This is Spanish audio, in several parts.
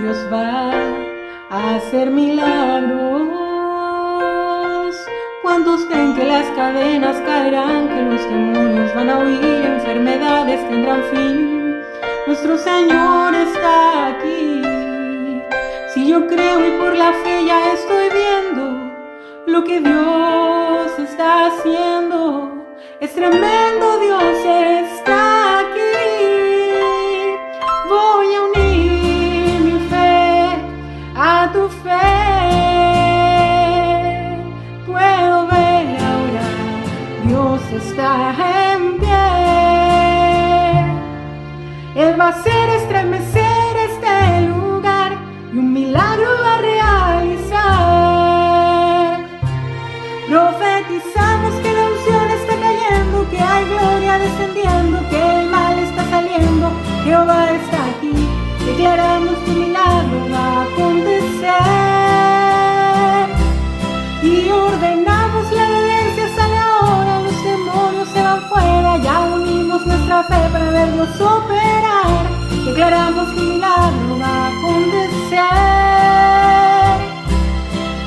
Dios va a hacer milagros. ¿Cuántos creen que las cadenas caerán, que los demonios van a huir, enfermedades tendrán fin? Nuestro Señor está aquí. Si yo creo y por la fe ya estoy viendo lo que Dios está haciendo, es tremendo, Dios está aquí. Voy a unir mi fe a tu fe. Puedo ver ahora, Dios está en pie. Él va a hacer estremecer este lugar y un milagro va a realizar. Profetizamos que la unción está cayendo, que hay gloria descendiendo, que el mal está saliendo, Jehová está aquí. Declaramos que un milagro va a acontecer y ordenamos la evidencia sale ahora, los demonios se van fuera. Ya unimos nuestra fe para verlos operar. Declaramos que un milagro va a acontecer.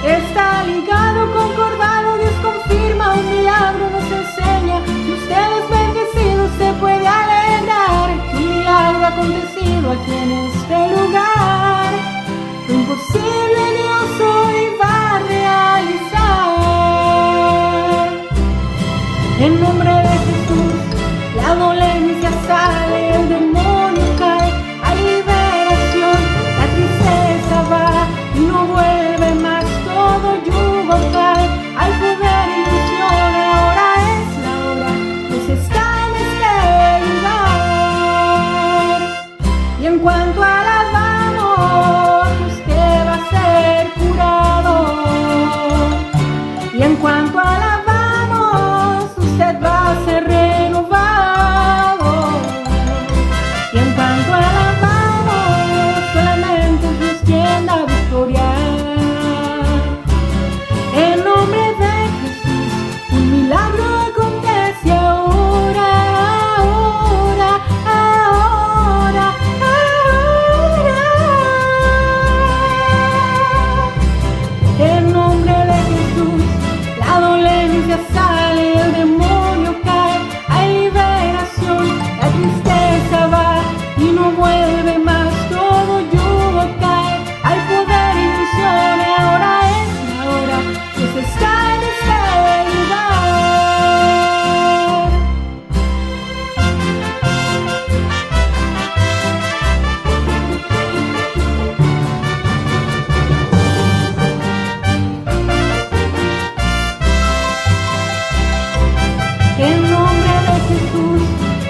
Está ligado, concordado, Dios confirma, un milagro nos enseña. Si usted es bendecido, se puede alegrar que un milagro ha acontecido aquí en este lugar. Lo imposible Dios hoy va a realizar. En nombre de Jesús, la dolencia sale, el demonio cae, hay liberación, la tristeza va y no vuelve más. Todo yugo cae, hay poder y unción, ahora es la hora, Dios está en este lugar. Y en cuanto alabamos, usted va a ser curado. Y en cuanto alabamos, usted va a ser renovado. Y en cuanto alabamos, solamente es Dios quien da victoria. En nombre de Jesús, un milagro acontece ahora, ahora, ahora, ahora. En nombre de Jesús, la dolencia sale, el demonio cae, hay liberación, la tristeza va y no vuelve más. Todo yugo cae, hay poder y unción, ahora es la hora, Dios está en este lugar. En nombre de Jesús,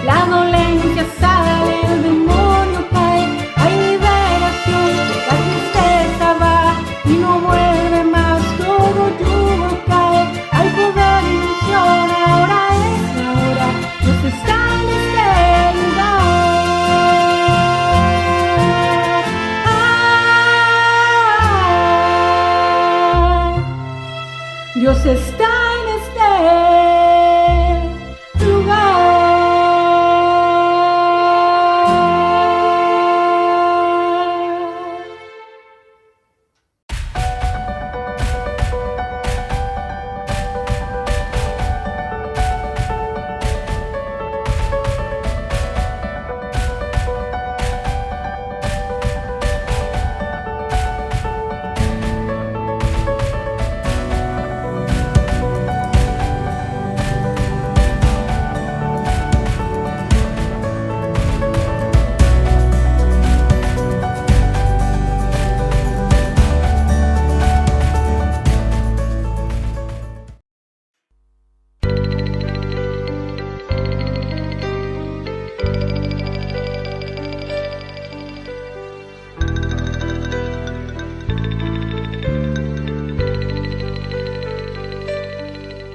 la dolencia sale, el demonio cae, hay liberación, la tristeza va y no vuelve más. Todo yugo cae, hay poder y unción, ahora es la hora, Dios está en este lugar. Dios está en este lugar.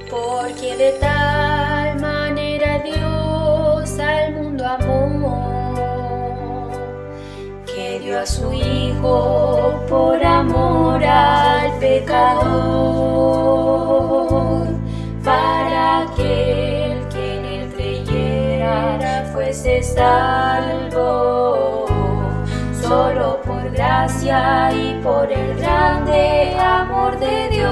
Porque de tal manera Dios al mundo amó, que dio a su Hijo por amor al pecador, para que el que en él creyera fuese salvo. Solo por gracia gracia y por el grande amor de Dios.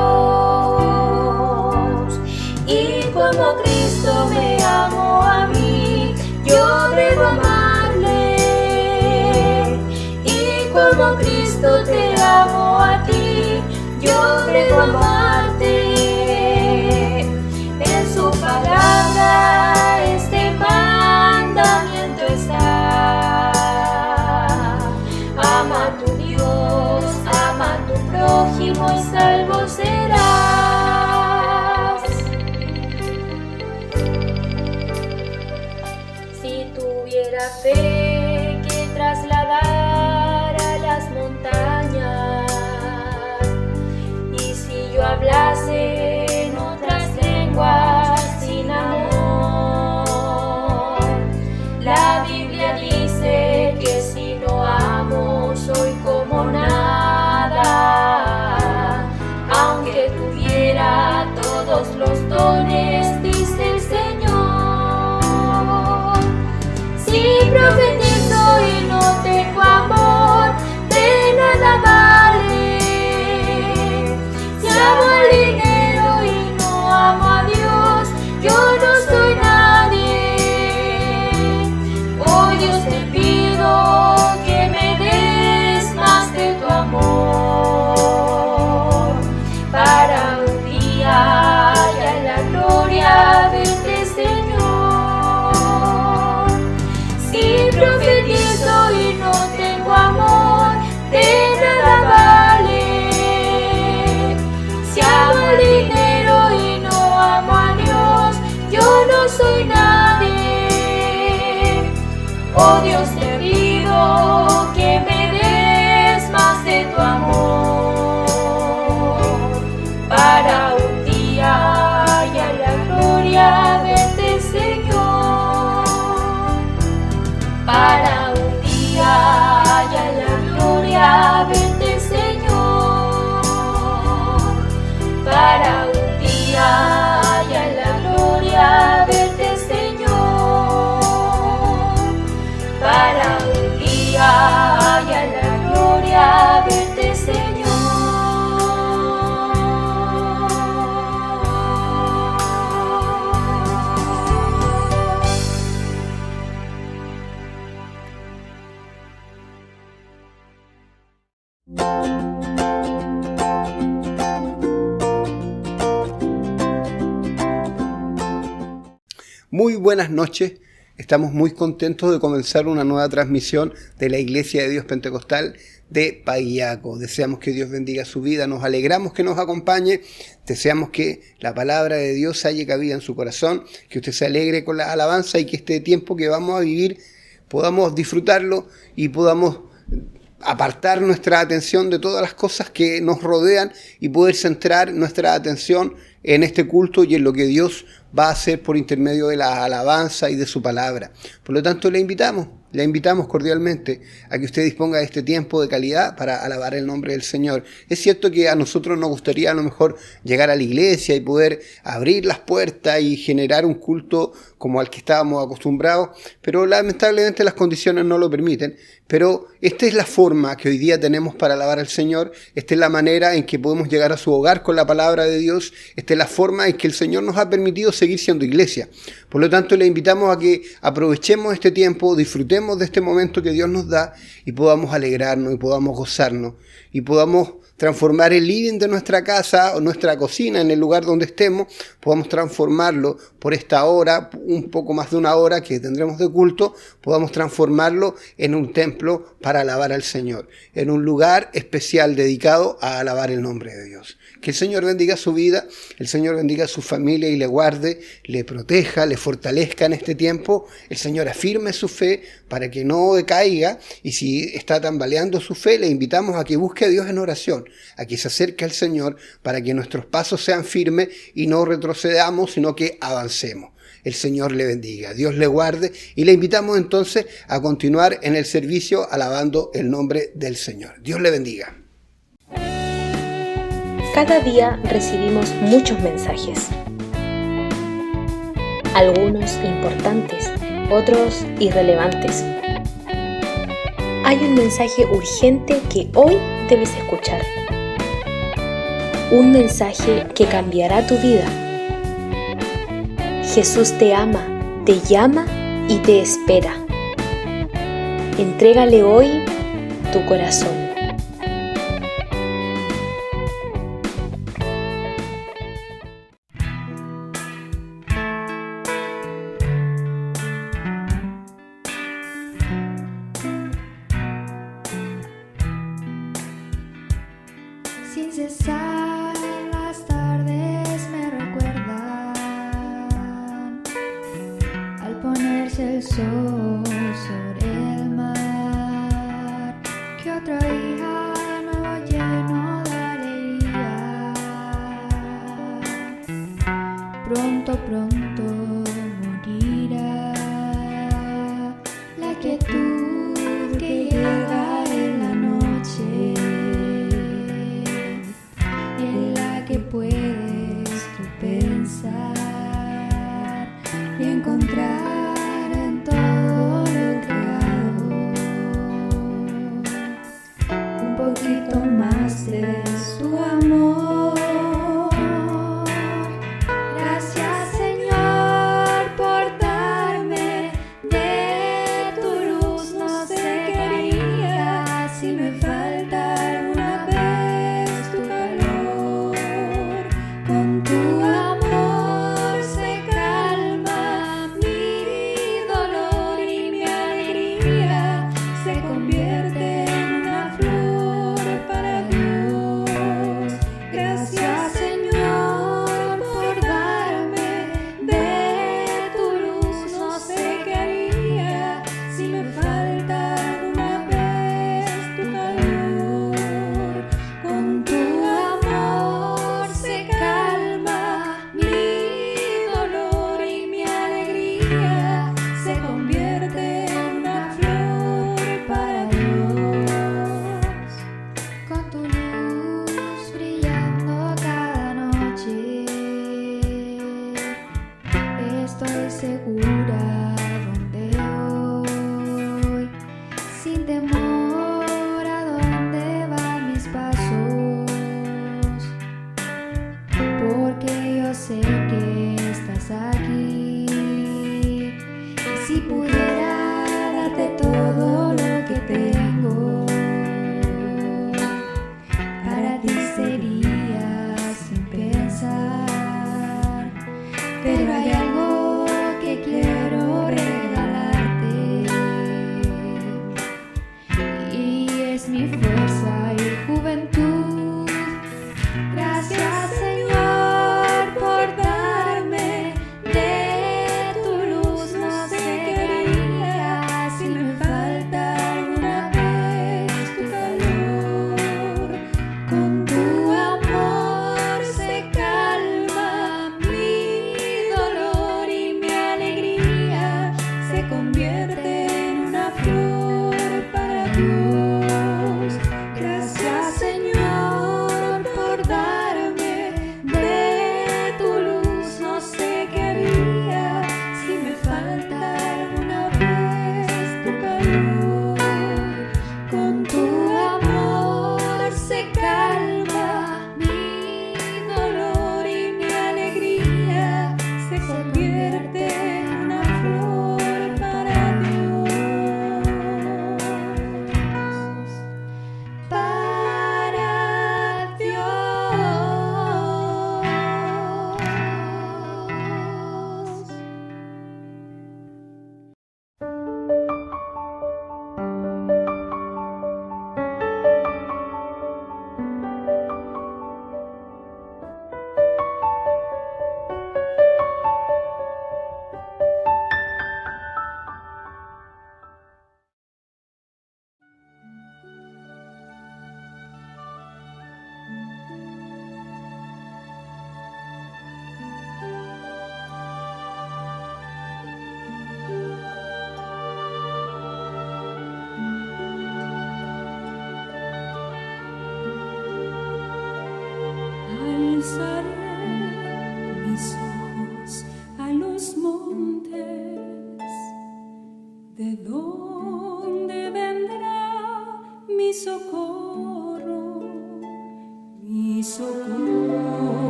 Y como Cristo me amó a mí, yo debo amarle. Y como Cristo te amó a ti, yo debo amarte. En su palabra este mandamiento está: ama a tu Dios, ama a tu prójimo y salvo serás. Si tuviera fe que trasladar a las montañas, y si yo hablase en otras lenguas sin amor, la Biblia dice que si no amo soy como nada. Aunque tuviera todos los dones, dice el Señor, si profetizo y no tengo amor, de nada vale. Si amo al dinero y no amo a Dios, yo no soy nadie. Oh Dios, te pido que me des más de tu amor, para un día y a la gloria verte, Señor. Si profetizo y no tengo amor, de nada vale. Si amo el dinero y no amo a Dios, yo no soy nadie. Oh Dios, te pido que me des más de tu amor, para un día y a la gloria verte, Señor. Para un día y a la gloria verte, Señor. Para un día y a la gloria verte, Señor. Para un día y a la gloria verte, Señor. Muy buenas noches, estamos muy contentos de comenzar una nueva transmisión de la Iglesia de Dios Pentecostal de Paguiaco. Deseamos que Dios bendiga su vida, nos alegramos que nos acompañe, deseamos que la palabra de Dios haya cabida en su corazón, que usted se alegre con la alabanza y que este tiempo que vamos a vivir podamos disfrutarlo y podamos apartar nuestra atención de todas las cosas que nos rodean y poder centrar nuestra atención en este culto y en lo que Dios va a hacer por intermedio de la alabanza y de su palabra. Por lo tanto, le invitamos cordialmente a que usted disponga de este tiempo de calidad para alabar el nombre del Señor. Es cierto que a nosotros nos gustaría a lo mejor llegar a la iglesia y poder abrir las puertas y generar un culto como al que estábamos acostumbrados, pero lamentablemente las condiciones no lo permiten. Pero esta es la forma que hoy día tenemos para alabar al Señor, esta es la manera en que podemos llegar a su hogar con la palabra de Dios, esta es la forma en que el Señor nos ha permitido seguir siendo iglesia. Por lo tanto, le invitamos a que aprovechemos este tiempo, disfrutemos de este momento que Dios nos da y podamos alegrarnos y podamos gozarnos y podamos transformar el living de nuestra casa o nuestra cocina en el lugar donde estemos, podamos transformarlo por esta hora, un poco más de una hora que tendremos de culto, podamos transformarlo en un templo para alabar al Señor, en un lugar especial dedicado a alabar el nombre de Dios. Que el Señor bendiga su vida, el Señor bendiga su familia y le guarde, le proteja, le fortalezca en este tiempo. El Señor afirme su fe para que no decaiga, y si está tambaleando su fe, le invitamos a que busque a Dios en oración, a que se acerque al Señor para que nuestros pasos sean firmes y no retrocedamos, sino que avancemos. El Señor le bendiga, Dios le guarde, y le invitamos entonces a continuar en el servicio alabando el nombre del Señor. Dios le bendiga. Cada día recibimos muchos mensajes, algunos importantes, otros irrelevantes. hay un mensaje urgente que hoy debes escuchar. Un mensaje que cambiará tu vida. Jesús te ama, te llama y te espera. Entrégale hoy tu corazón. Sin cesar las tardes me recuerdan al ponerse el sol sobre el mar, que otro día nuevo lleno de alegría. Pronto, pronto morirá la quietud que llega en la noche, en la que puedes tú pensar y encontrar en todo lo creado un poquito más de su amor. Gracias, Señor, por darme de tu luz. No sé qué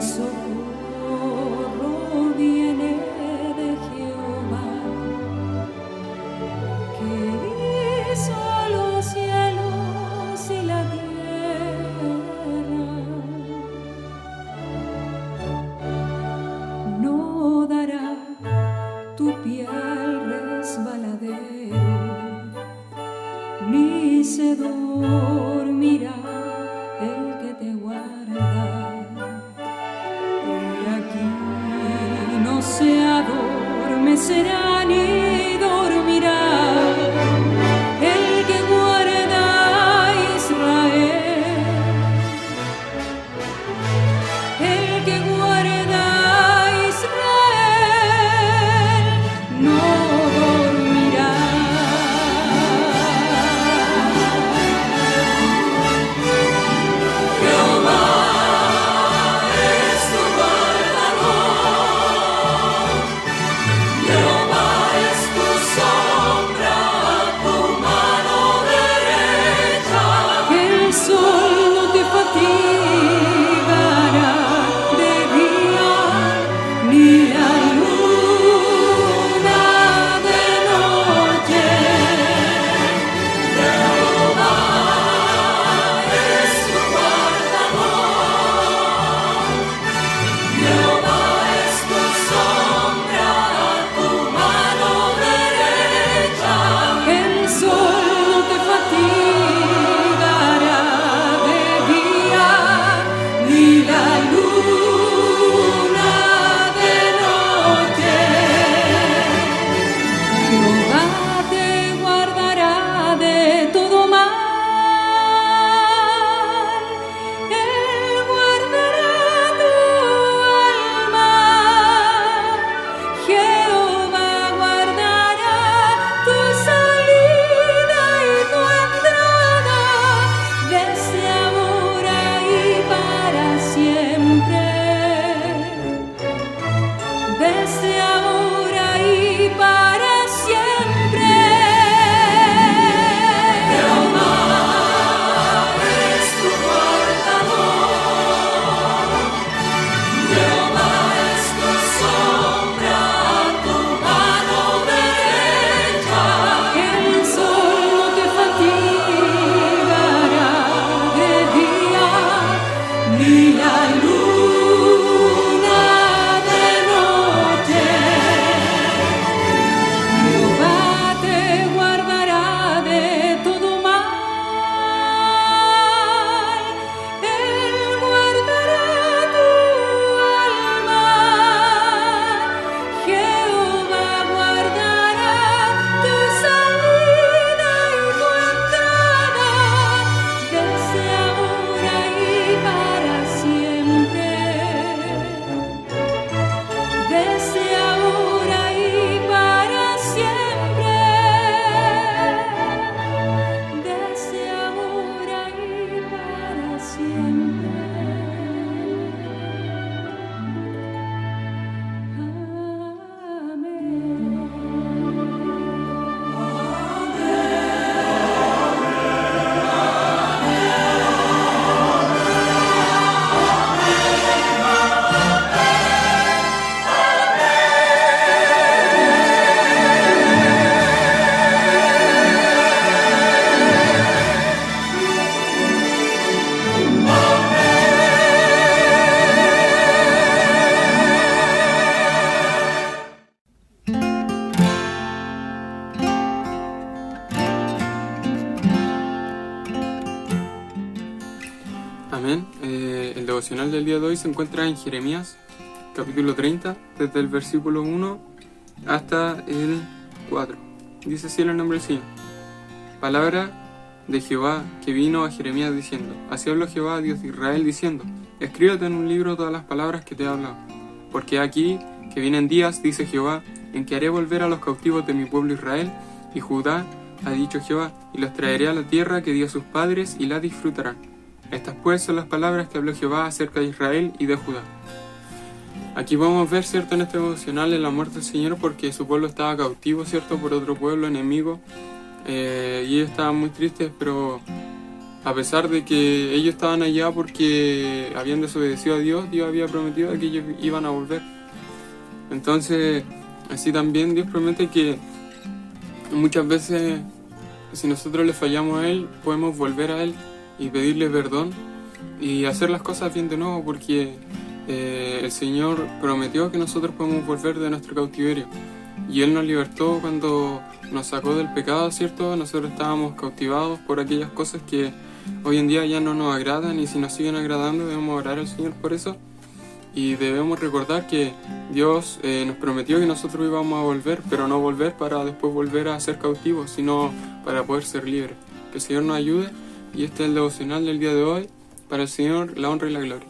socorro viene de Jehová, que hizo los cielos y la tierra. No dará tu pie al resbaladero, ni se dormirá el que te guarda. He aquí no se adormecerá ni dormirá el que guarda a Israel. El que guarda a Israel no dormirá. El sol no te fatigará de día, ni la luna de noche. Jehová es tu guardador, Jehová es tu sombra a tu mano derecha. El sol no te fatigará de día, ni la luna de noche. Jehová te guardará de todo mal, Él guardará tu alma. Jehová guardará tu salida y tu entrada, desde ahora y para siempre. Desde ahora y para siempre. Jehová es tu guardador, Jehová es tu sombra a tu mano derecha. El sol no te fatigará de día, ni la luna de noche. Jehová te guardará de todo mal, Él guardará tu alma. Jehová guardará tu salida y tu entrada, desde ahora y para siempre. Desde ahora y para siempre. Desde ahora y para siempre. Amén. El devocional del día de hoy se encuentra en Jeremías, capítulo 30, desde el versículo 1 hasta el 4. Dice así el nombre del Señor. Palabra de Jehová que vino a Jeremías diciendo: Así habló Jehová, Dios de Israel, diciendo: Escríbete en un libro todas las palabras que te he hablado. Porque aquí que vienen días, dice Jehová, en que haré volver a los cautivos de mi pueblo Israel y Judá, ha dicho Jehová, y los traeré a la tierra que di a sus padres y la disfrutarán. Estas pues son las palabras que habló Jehová acerca de Israel y de Judá. Aquí podemos ver, ¿cierto?, en este devocional en la muerte del Señor, porque su pueblo estaba cautivo, ¿cierto?, por otro pueblo enemigo, y ellos estaban muy tristes, pero a pesar de que ellos estaban allá porque habían desobedecido a Dios, Dios había prometido que ellos iban a volver. Entonces, así también Dios promete que muchas veces, si nosotros le fallamos a Él, podemos volver a Él y pedirle perdón y hacer las cosas bien de nuevo, porque el Señor prometió que nosotros podemos volver de nuestro cautiverio. Y Él nos libertó cuando nos sacó del pecado, ¿cierto? Nosotros estábamos cautivados por aquellas cosas que hoy en día ya no nos agradan, y si nos siguen agradando debemos orar al Señor por eso. Y debemos recordar que Dios nos prometió que nosotros íbamos a volver, pero no volver para después volver a ser cautivos, sino para poder ser libres. Que el Señor nos ayude, y este es el devocional del día de hoy. Para el Señor, la honra y la gloria.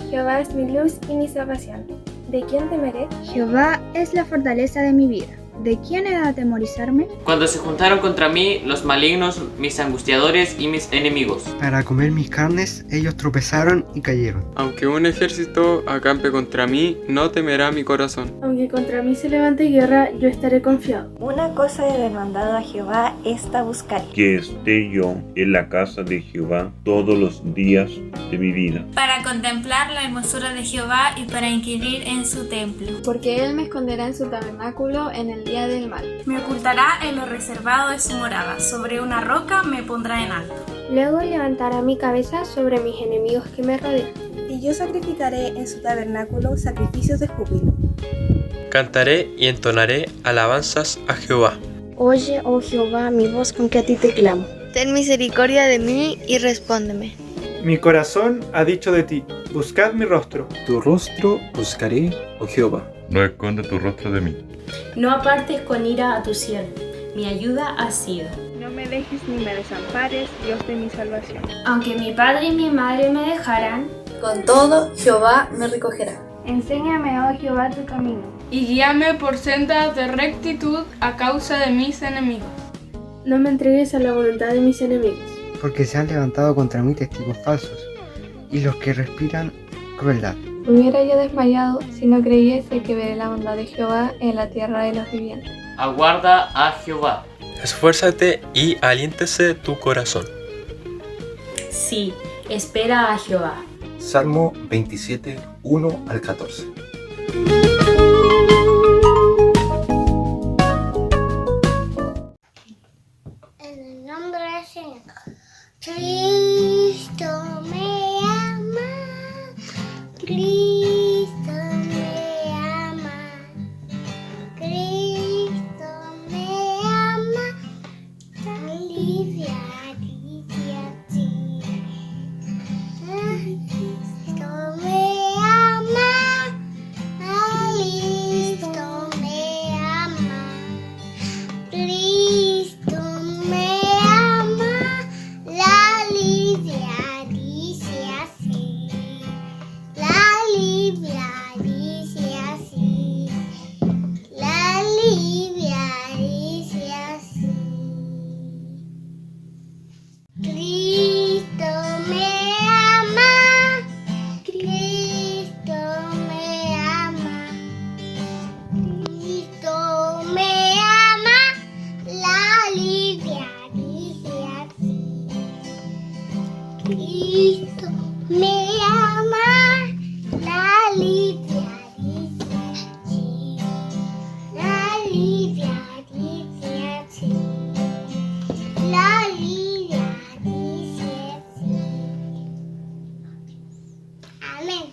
Jehová es mi luz y mi salvación. ¿De quién temeré? Jehová es la fortaleza de mi vida. ¿De quién he de atemorizarme? Cuando se juntaron contra mí los malignos, mis angustiadores y mis enemigos. Para comer mis carnes, ellos tropezaron y cayeron. Aunque un ejército acampe contra mí, no temerá mi corazón. Aunque contra mí se levante guerra, yo estaré confiado. Una cosa he demandado a Jehová, esta buscaré: que esté yo en la casa de Jehová todos los días de mi vida, para contemplar la hermosura de Jehová y para inquirir en su templo. Porque Él me esconderá en su tabernáculo en el día del mal. Me ocultará en lo reservado de su morada, sobre una roca me pondrá en alto. Luego levantará mi cabeza sobre mis enemigos que me rodean. Y yo sacrificaré en su tabernáculo sacrificios de júbilo. Cantaré y entonaré alabanzas a Jehová. Oye, oh Jehová, mi voz con que a ti te clamo. Ten misericordia de mí y respóndeme. Mi corazón ha dicho de ti: buscad mi rostro. Tu rostro buscaré, oh Jehová. No esconda tu rostro de mí. No apartes con ira a tu siervo, mi ayuda ha sido. No me dejes ni me desampares, Dios de mi salvación. Aunque mi padre y mi madre me dejaran, con todo Jehová me recogerá. Enséñame, oh Jehová, tu camino, y guíame por sendas de rectitud a causa de mis enemigos. No me entregues a la voluntad de mis enemigos, porque se han levantado contra mí testigos falsos, y los que respiran crueldad. Hubiera yo desmayado si no creyese que veré la bondad de Jehová en la tierra de los vivientes. Aguarda a Jehová. Esfuérzate y aliéntese tu corazón. Sí, espera a Jehová. Salmo 27, 1 al 14. En el nombre del Señor. Cristo me ama. Cristo me ama. Cristo me ama. Alivia, dice así. Cristo me ama. Cristo me ama. Cristo me ama. La Lidia dice así. La Lidia dice así. La Lidia dice así. Cristo me ama. Cristo me ama. Cristo me ama. La Lidia dice así. Cristo me ama. La Lidia dice así. La Lidia dice así. La Lidia dice así. Amén.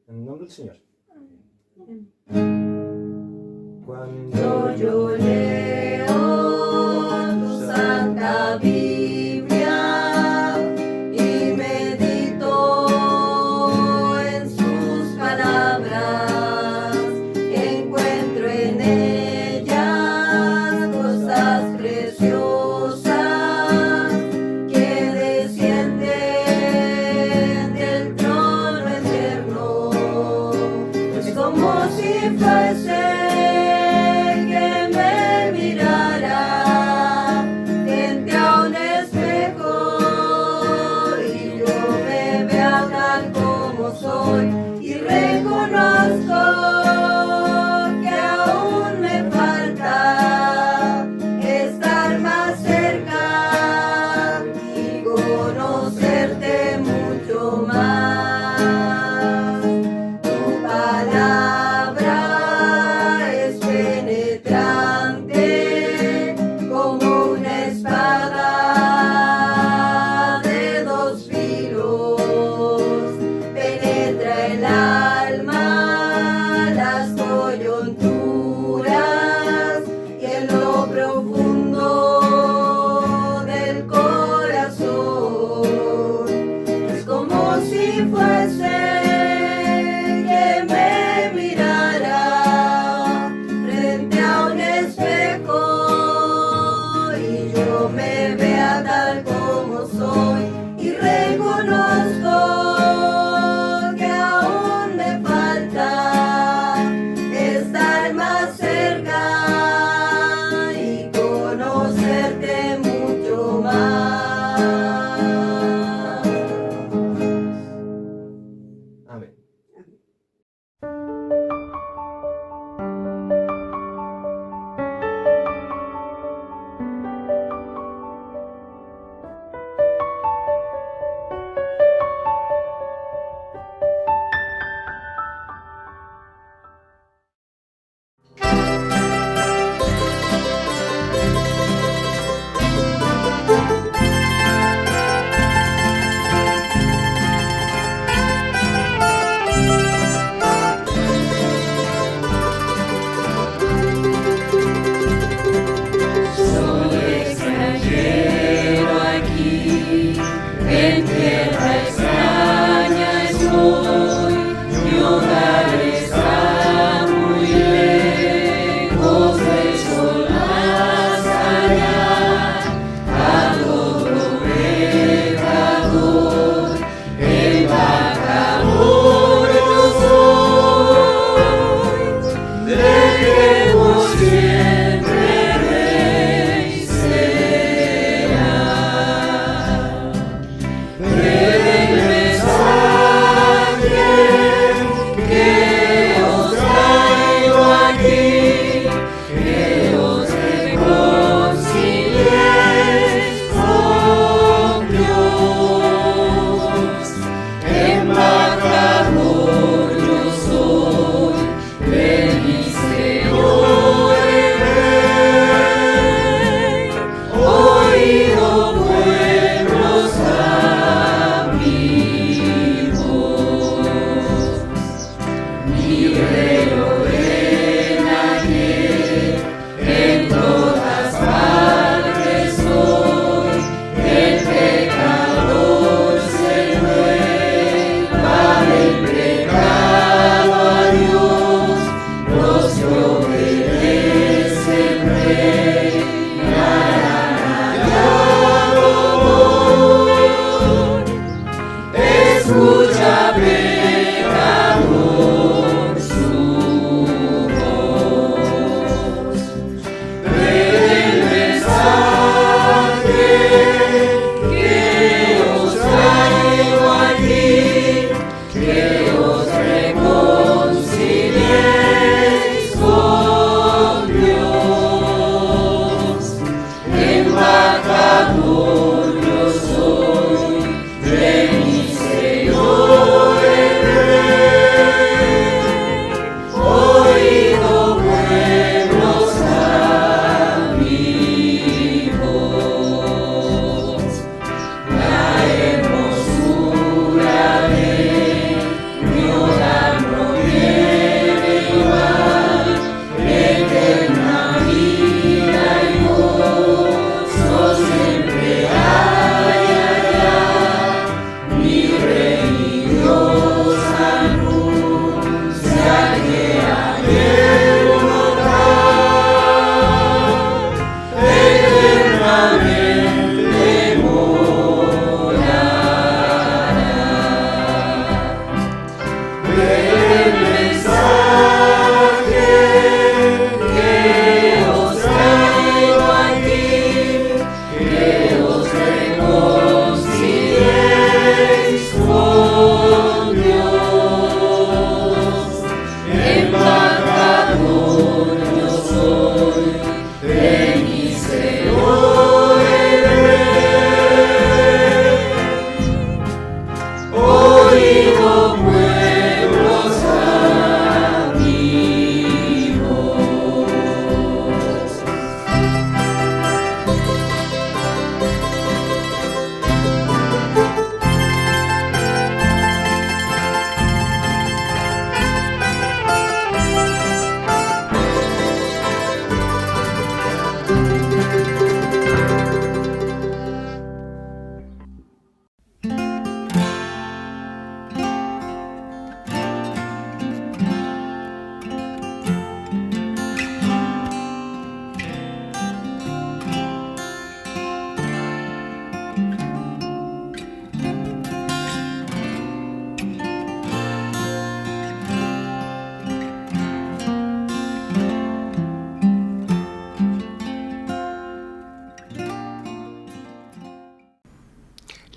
En el nombre del Señor. Cuando yo leo tu santa la Biblia y medito en sus palabras. Encuentro en ellas cosas preciosas que descienden del trono eterno. Es como si fuese que me mirara frente a un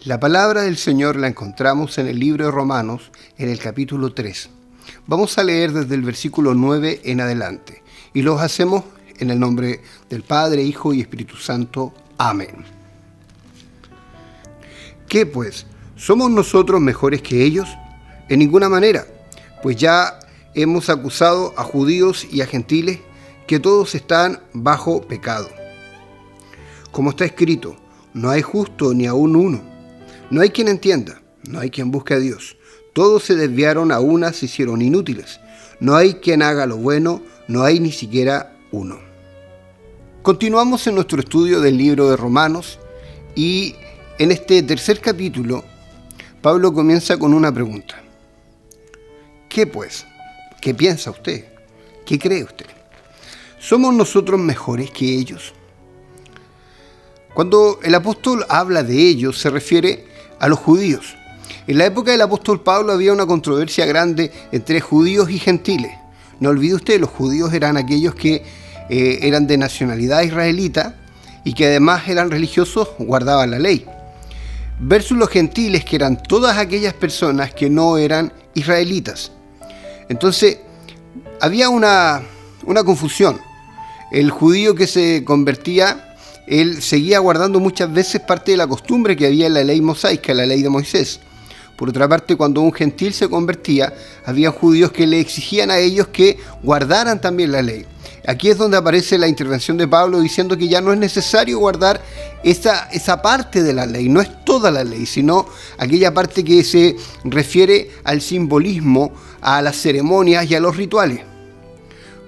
La palabra del Señor la encontramos en el libro de Romanos, en el capítulo 3. Vamos a leer desde el versículo 9 en adelante, y los hacemos en el nombre del Padre, Hijo y Espíritu Santo. Amén. ¿Qué pues? ¿Somos nosotros mejores que ellos? En ninguna manera, pues ya hemos acusado a judíos y a gentiles que todos están bajo pecado. Como está escrito, no hay justo ni aun uno. No hay quien entienda, no hay quien busque a Dios. Todos se desviaron, a una se hicieron inútiles. No hay quien haga lo bueno, no hay ni siquiera uno. Continuamos en nuestro estudio del libro de Romanos y en este tercer capítulo, Pablo comienza con una pregunta. ¿Qué pues? ¿Qué piensa usted? ¿Qué cree usted? ¿Somos nosotros mejores que ellos? Cuando el apóstol habla de ellos, se refiere a los judíos. En la época del apóstol Pablo había una controversia grande entre judíos y gentiles. No olvide usted, los judíos eran aquellos que eran de nacionalidad israelita y que además eran religiosos, guardaban la ley. Versus los gentiles, que eran todas aquellas personas que no eran israelitas. Entonces, había una confusión. El judío que se convertía, él seguía guardando muchas veces parte de la costumbre que había en la ley mosaica, la ley de Moisés. Por otra parte, cuando un gentil se convertía, había judíos que le exigían a ellos que guardaran también la ley. Aquí es donde aparece la intervención de Pablo diciendo que ya no es necesario guardar esa parte de la ley, no es toda la ley, sino aquella parte que se refiere al simbolismo, a las ceremonias y a los rituales.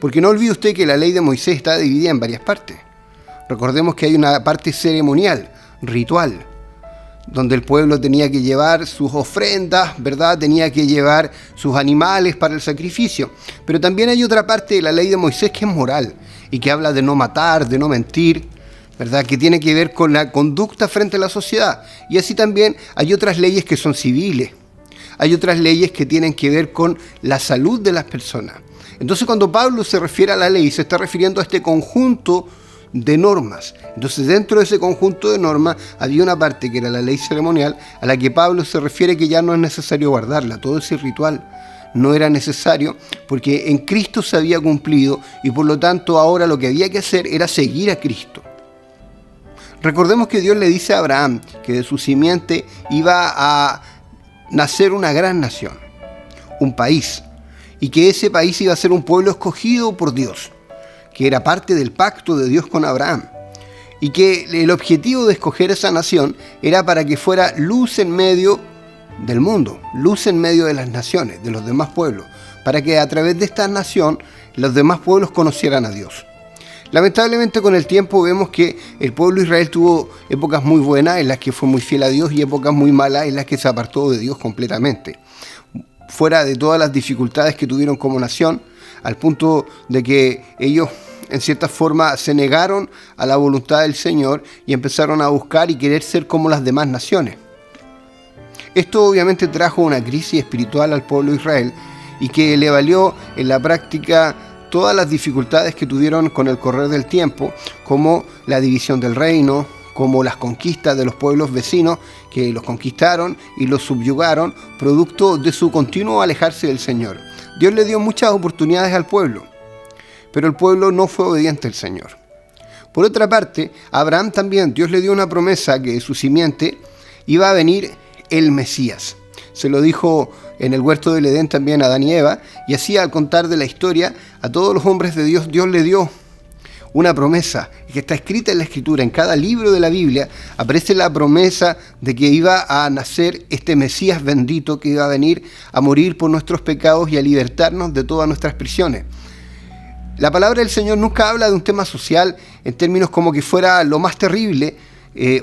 Porque no olvide usted que la ley de Moisés está dividida en varias partes. Recordemos que hay una parte ceremonial, ritual, donde el pueblo tenía que llevar sus ofrendas, ¿verdad? Tenía que llevar sus animales para el sacrificio. Pero también hay otra parte de la ley de Moisés que es moral y que habla de no matar, de no mentir, ¿verdad? Que tiene que ver con la conducta frente a la sociedad. Y así también hay otras leyes que son civiles. Hay otras leyes que tienen que ver con la salud de las personas. Entonces, cuando Pablo se refiere a la ley, se está refiriendo a este conjunto de normas. Entonces, dentro de ese conjunto de normas había una parte que era la ley ceremonial, a la que Pablo se refiere que ya no es necesario guardarla. Todo ese ritual no era necesario porque en Cristo se había cumplido y por lo tanto ahora lo que había que hacer era seguir a Cristo. Recordemos que Dios le dice a Abraham que de su simiente iba a nacer una gran nación, un país, y que ese país iba a ser un pueblo escogido por Dios, que era parte del pacto de Dios con Abraham, y que el objetivo de escoger esa nación era para que fuera luz en medio del mundo, luz en medio de las naciones, de los demás pueblos, para que a través de esta nación los demás pueblos conocieran a Dios. Lamentablemente con el tiempo vemos que el pueblo de Israel tuvo épocas muy buenas en las que fue muy fiel a Dios y épocas muy malas en las que se apartó de Dios completamente. Fuera de todas las dificultades que tuvieron como nación, al punto de que ellos en cierta forma se negaron a la voluntad del Señor y empezaron a buscar y querer ser como las demás naciones. Esto obviamente trajo una crisis espiritual al pueblo de Israel y que le valió en la práctica todas las dificultades que tuvieron con el correr del tiempo, como la división del reino, como las conquistas de los pueblos vecinos que los conquistaron y los subyugaron, producto de su continuo alejarse del Señor. Dios le dio muchas oportunidades al pueblo, pero el pueblo no fue obediente al Señor. Por otra parte, a Abraham también Dios le dio una promesa que de su simiente iba a venir el Mesías. Se lo dijo en el huerto del Edén también a Adán y Eva, y así al contar de la historia a todos los hombres de Dios, Dios le dio una promesa que está escrita en la Escritura. En cada libro de la Biblia aparece la promesa de que iba a nacer este Mesías bendito que iba a venir a morir por nuestros pecados y a libertarnos de todas nuestras prisiones. La palabra del Señor nunca habla de un tema social en términos como que fuera lo más terrible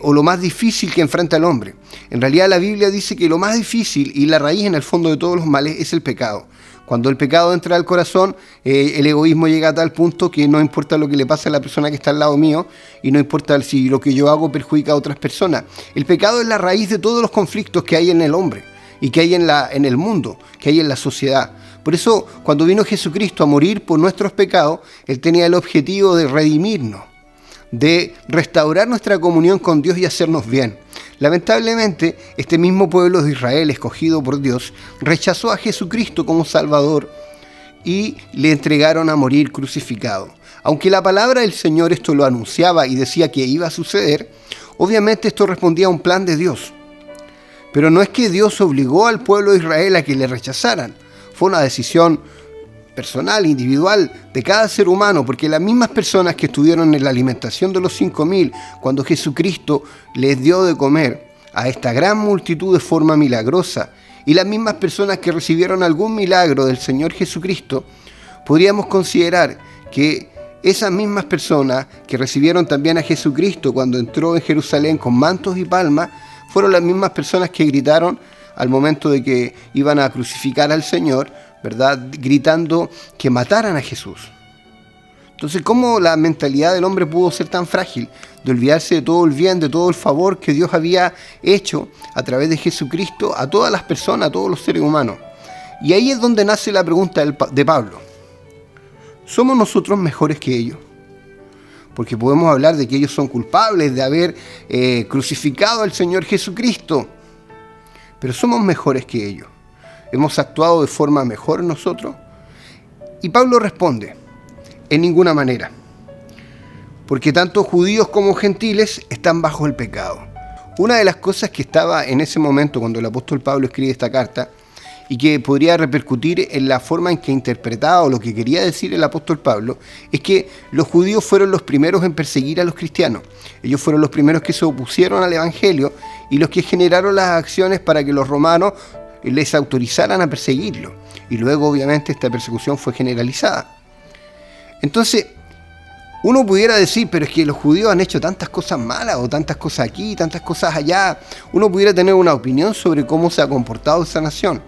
o lo más difícil que enfrenta el hombre. En realidad la Biblia dice que lo más difícil y la raíz en el fondo de todos los males es el pecado. Cuando el pecado entra al corazón, el egoísmo llega a tal punto que no importa lo que le pase a la persona que está al lado mío y no importa si lo que yo hago perjudica a otras personas. El pecado es la raíz de todos los conflictos que hay en el hombre y que hay en el mundo, que hay en la sociedad. Por eso, cuando vino Jesucristo a morir por nuestros pecados, Él tenía el objetivo de redimirnos, de restaurar nuestra comunión con Dios y hacernos bien. Lamentablemente, este mismo pueblo de Israel, escogido por Dios, rechazó a Jesucristo como Salvador y le entregaron a morir crucificado. Aunque la palabra del Señor esto lo anunciaba y decía que iba a suceder, obviamente esto respondía a un plan de Dios. Pero no es que Dios obligó al pueblo de Israel a que le rechazaran. Fue una decisión personal, individual, de cada ser humano, porque las mismas personas que estuvieron en la alimentación de los 5.000, cuando Jesucristo les dio de comer a esta gran multitud de forma milagrosa, y las mismas personas que recibieron algún milagro del Señor Jesucristo, podríamos considerar que esas mismas personas que recibieron también a Jesucristo cuando entró en Jerusalén con mantos y palmas, fueron las mismas personas que gritaron al momento de que iban a crucificar al Señor, ¿verdad?, gritando que mataran a Jesús. Entonces, ¿cómo la mentalidad del hombre pudo ser tan frágil de olvidarse de todo el bien, de todo el favor que Dios había hecho a través de Jesucristo a todas las personas, a todos los seres humanos? Y ahí es donde nace la pregunta de Pablo. ¿Somos nosotros mejores que ellos? Porque podemos hablar de que ellos son culpables de haber crucificado al Señor Jesucristo, pero somos mejores que ellos. ¿Hemos actuado de forma mejor nosotros? Y Pablo responde, en ninguna manera, porque tanto judíos como gentiles están bajo el pecado. Una de las cosas que estaba en ese momento cuando el apóstol Pablo escribe esta carta y que podría repercutir en la forma en que interpretaba o lo que quería decir el apóstol Pablo, es que los judíos fueron los primeros en perseguir a los cristianos. Ellos fueron los primeros que se opusieron al evangelio y los que generaron las acciones para que los romanos les autorizaran a perseguirlo. Y luego, obviamente, esta persecución fue generalizada. Entonces, uno pudiera decir, pero es que los judíos han hecho tantas cosas malas, o tantas cosas aquí, tantas cosas allá. Uno pudiera tener una opinión sobre cómo se ha comportado esa nación,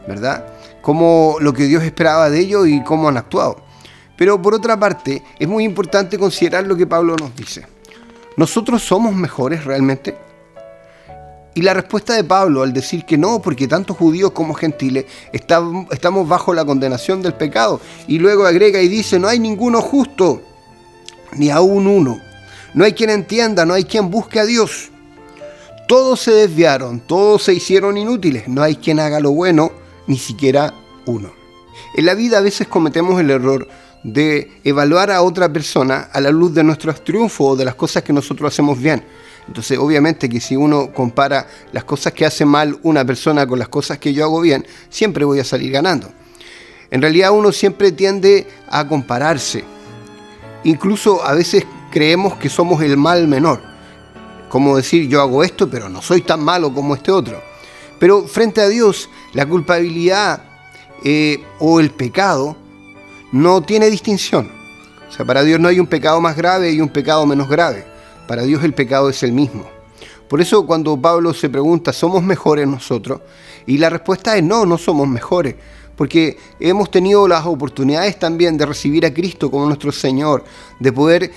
¿verdad? Cómo lo que Dios esperaba de ellos y cómo han actuado. Pero por otra parte, es muy importante considerar lo que Pablo nos dice. ¿Nosotros somos mejores realmente? Y la respuesta de Pablo al decir que no, porque tanto judíos como gentiles estamos bajo la condenación del pecado. Y luego agrega y dice, no hay ninguno justo, ni aún uno. No hay quien entienda, no hay quien busque a Dios. Todos se desviaron, todos se hicieron inútiles. No hay quien haga lo bueno, ni siquiera uno. En la vida a veces cometemos el error de evaluar a otra persona a la luz de nuestros triunfos o de las cosas que nosotros hacemos bien. Entonces, obviamente que si uno compara las cosas que hace mal una persona con las cosas que yo hago bien, siempre voy a salir ganando. En realidad uno siempre tiende a compararse. Incluso a veces creemos que somos el mal menor. Como decir, yo hago esto, pero no soy tan malo como este otro. Pero frente a Dios, la culpabilidad o el pecado no tiene distinción. O sea, para Dios no hay un pecado más grave y un pecado menos grave. Para Dios el pecado es el mismo. Por eso cuando Pablo se pregunta, ¿somos mejores nosotros? Y la respuesta es no somos mejores. Porque hemos tenido las oportunidades también de recibir a Cristo como nuestro Señor, de poder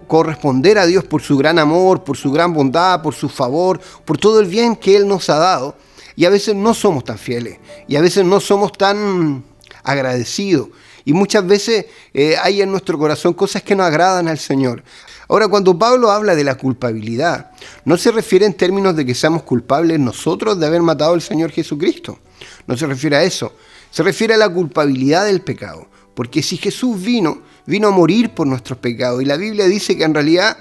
corresponder a Dios por su gran amor, por su gran bondad, por su favor, por todo el bien que Él nos ha dado. Y a veces no somos tan fieles, y a veces no somos tan agradecidos. Y muchas veces hay en nuestro corazón cosas que no agradan al Señor. Ahora, cuando Pablo habla de la culpabilidad, no se refiere en términos de que seamos culpables nosotros de haber matado al Señor Jesucristo. No se refiere a eso. Se refiere a la culpabilidad del pecado. Porque si Jesús vino a morir por nuestros pecados. Y la Biblia dice que en realidad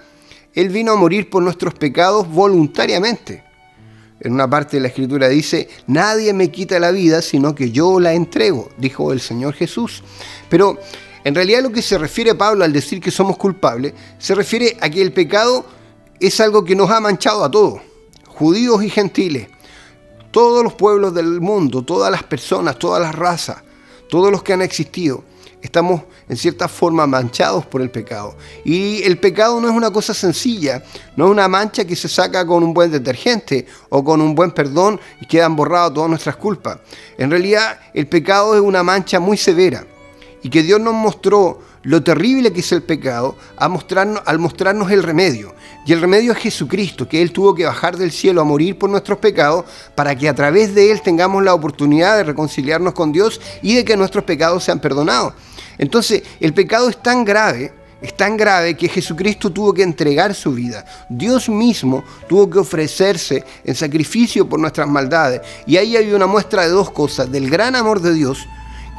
Él vino a morir por nuestros pecados voluntariamente. En una parte de la Escritura dice, nadie me quita la vida, sino que yo la entrego, dijo el Señor Jesús. Pero en realidad lo que se refiere Pablo al decir que somos culpables, se refiere a que el pecado es algo que nos ha manchado a todos, judíos y gentiles, todos los pueblos del mundo, todas las personas, todas las razas, todos los que han existido. Estamos en cierta forma manchados por el pecado. Y el pecado no es una cosa sencilla, no es una mancha que se saca con un buen detergente o con un buen perdón y quedan borradas todas nuestras culpas. En realidad el pecado es una mancha muy severa y que Dios nos mostró lo terrible que es el pecado al mostrarnos el remedio. Y el remedio es Jesucristo, que Él tuvo que bajar del cielo a morir por nuestros pecados para que a través de Él tengamos la oportunidad de reconciliarnos con Dios y de que nuestros pecados sean perdonados. Entonces, el pecado es tan grave es tan grave que Jesucristo tuvo que entregar su vida. Dios mismo tuvo que ofrecerse en sacrificio por nuestras maldades. Y ahí hay una muestra de dos cosas: del gran amor de Dios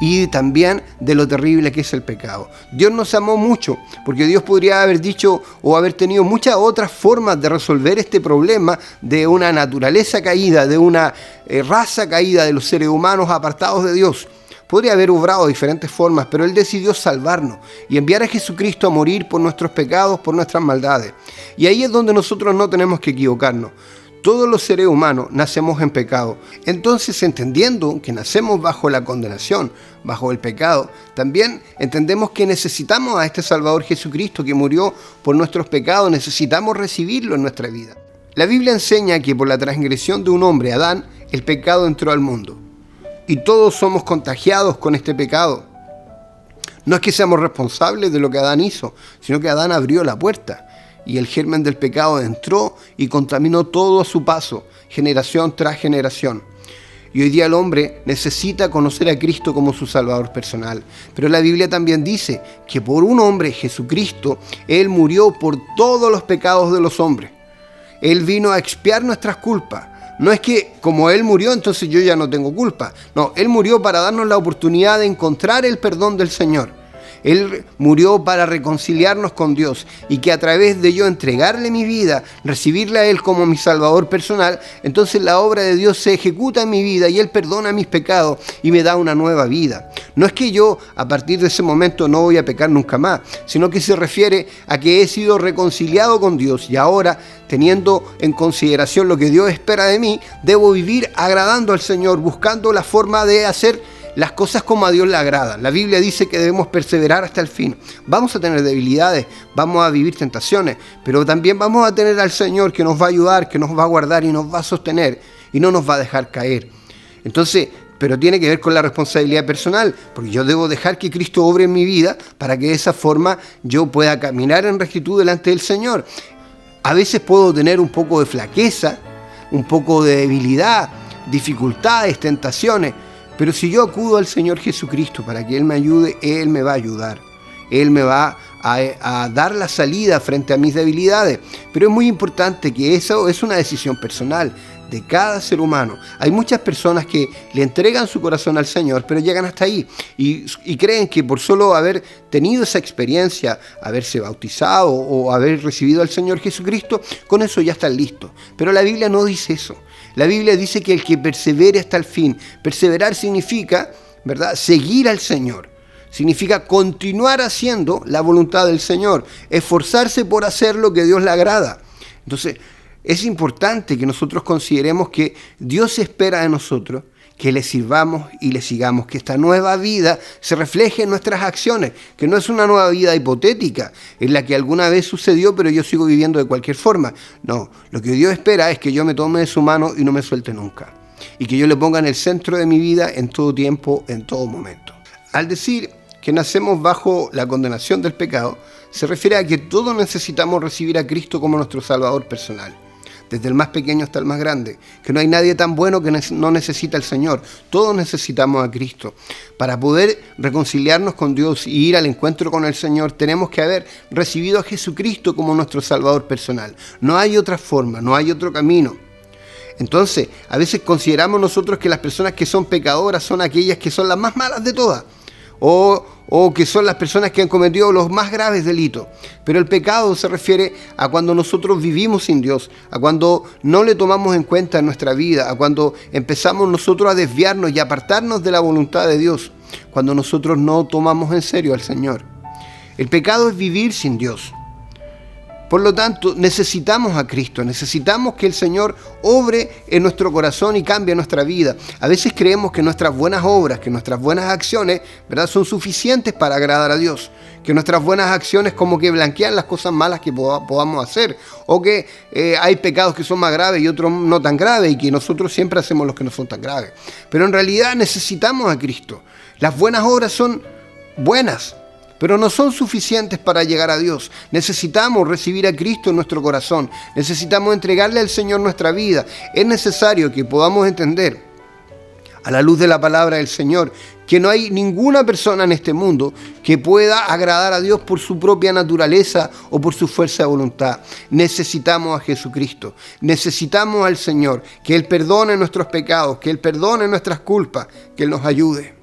y también de lo terrible que es el pecado. Dios nos amó mucho, porque Dios podría haber dicho o haber tenido muchas otras formas de resolver este problema de una naturaleza caída, de una raza caída, de los seres humanos apartados de Dios. Podría haber obrado de diferentes formas, pero Él decidió salvarnos y enviar a Jesucristo a morir por nuestros pecados, por nuestras maldades. Y ahí es donde nosotros no tenemos que equivocarnos. Todos los seres humanos nacemos en pecado. Entonces, entendiendo que nacemos bajo la condenación, bajo el pecado, también entendemos que necesitamos a este Salvador Jesucristo que murió por nuestros pecados. Necesitamos recibirlo en nuestra vida. La Biblia enseña que por la transgresión de un hombre, Adán, el pecado entró al mundo. Y todos somos contagiados con este pecado. No es que seamos responsables de lo que Adán hizo, sino que Adán abrió la puerta y el germen del pecado entró y contaminó todo a su paso, generación tras generación. Y hoy día el hombre necesita conocer a Cristo como su Salvador personal. Pero la Biblia también dice que por un hombre, Jesucristo, Él murió por todos los pecados de los hombres. Él vino a expiar nuestras culpas. No es que como Él murió, entonces yo ya no tengo culpa. No, Él murió para darnos la oportunidad de encontrar el perdón del Señor. Él murió para reconciliarnos con Dios y que a través de yo entregarle mi vida, recibirle a Él como mi Salvador personal, entonces la obra de Dios se ejecuta en mi vida y Él perdona mis pecados y me da una nueva vida. No es que yo a partir de ese momento no voy a pecar nunca más, sino que se refiere a que he sido reconciliado con Dios y ahora, teniendo en consideración lo que Dios espera de mí, debo vivir agradando al Señor, buscando la forma de hacer las cosas como a Dios le agrada. La Biblia dice que debemos perseverar hasta el fin. Vamos a tener debilidades, vamos a vivir tentaciones, pero también vamos a tener al Señor que nos va a ayudar, que nos va a guardar y nos va a sostener y no nos va a dejar caer. Entonces, pero tiene que ver con la responsabilidad personal, porque yo debo dejar que Cristo obre en mi vida para que de esa forma yo pueda caminar en rectitud delante del Señor. A veces puedo tener un poco de flaqueza, un poco de debilidad, dificultades, tentaciones, pero si yo acudo al Señor Jesucristo para que Él me ayude, Él me va a ayudar. Él me va a dar la salida frente a mis debilidades. Pero es muy importante que eso es una decisión personal de cada ser humano. Hay muchas personas que le entregan su corazón al Señor, pero llegan hasta ahí y creen que por solo haber tenido esa experiencia, haberse bautizado o haber recibido al Señor Jesucristo, con eso ya están listos. Pero la Biblia no dice eso. La Biblia dice que el que persevere hasta el fin, perseverar significa, ¿verdad?, seguir al Señor. Significa continuar haciendo la voluntad del Señor, esforzarse por hacer lo que a Dios le agrada. Entonces, es importante que nosotros consideremos que Dios espera de nosotros que le sirvamos y le sigamos, que esta nueva vida se refleje en nuestras acciones, que no es una nueva vida hipotética, en la que alguna vez sucedió, pero yo sigo viviendo de cualquier forma. No, lo que Dios espera es que yo me tome de su mano y no me suelte nunca, y que yo le ponga en el centro de mi vida en todo tiempo, en todo momento. Al decir que nacemos bajo la condenación del pecado, se refiere a que todos necesitamos recibir a Cristo como nuestro Salvador personal. Desde el más pequeño hasta el más grande, que no hay nadie tan bueno que no necesita al Señor. Todos necesitamos a Cristo. Para poder reconciliarnos con Dios y ir al encuentro con el Señor, tenemos que haber recibido a Jesucristo como nuestro Salvador personal. No hay otra forma, no hay otro camino. Entonces, a veces consideramos nosotros que las personas que son pecadoras son aquellas que son las más malas de todas. O que son las personas que han cometido los más graves delitos. Pero el pecado se refiere a cuando nosotros vivimos sin Dios, a cuando no le tomamos en cuenta en nuestra vida, a cuando empezamos nosotros a desviarnos y apartarnos de la voluntad de Dios, cuando nosotros no tomamos en serio al Señor. El pecado es vivir sin Dios. Por lo tanto, necesitamos a Cristo, necesitamos que el Señor obre en nuestro corazón y cambie nuestra vida. A veces creemos que nuestras buenas obras, que nuestras buenas acciones, ¿verdad?, son suficientes para agradar a Dios. Que nuestras buenas acciones como que blanquean las cosas malas que podamos hacer. O que hay pecados que son más graves y otros no tan graves y que nosotros siempre hacemos los que no son tan graves. Pero en realidad necesitamos a Cristo. Las buenas obras son buenas, pero no son suficientes para llegar a Dios. Necesitamos recibir a Cristo en nuestro corazón. Necesitamos entregarle al Señor nuestra vida. Es necesario que podamos entender a la luz de la palabra del Señor, que no hay ninguna persona en este mundo que pueda agradar a Dios por su propia naturaleza o por su fuerza de voluntad. Necesitamos a Jesucristo, necesitamos al Señor, que Él perdone nuestros pecados, que Él perdone nuestras culpas, que Él nos ayude.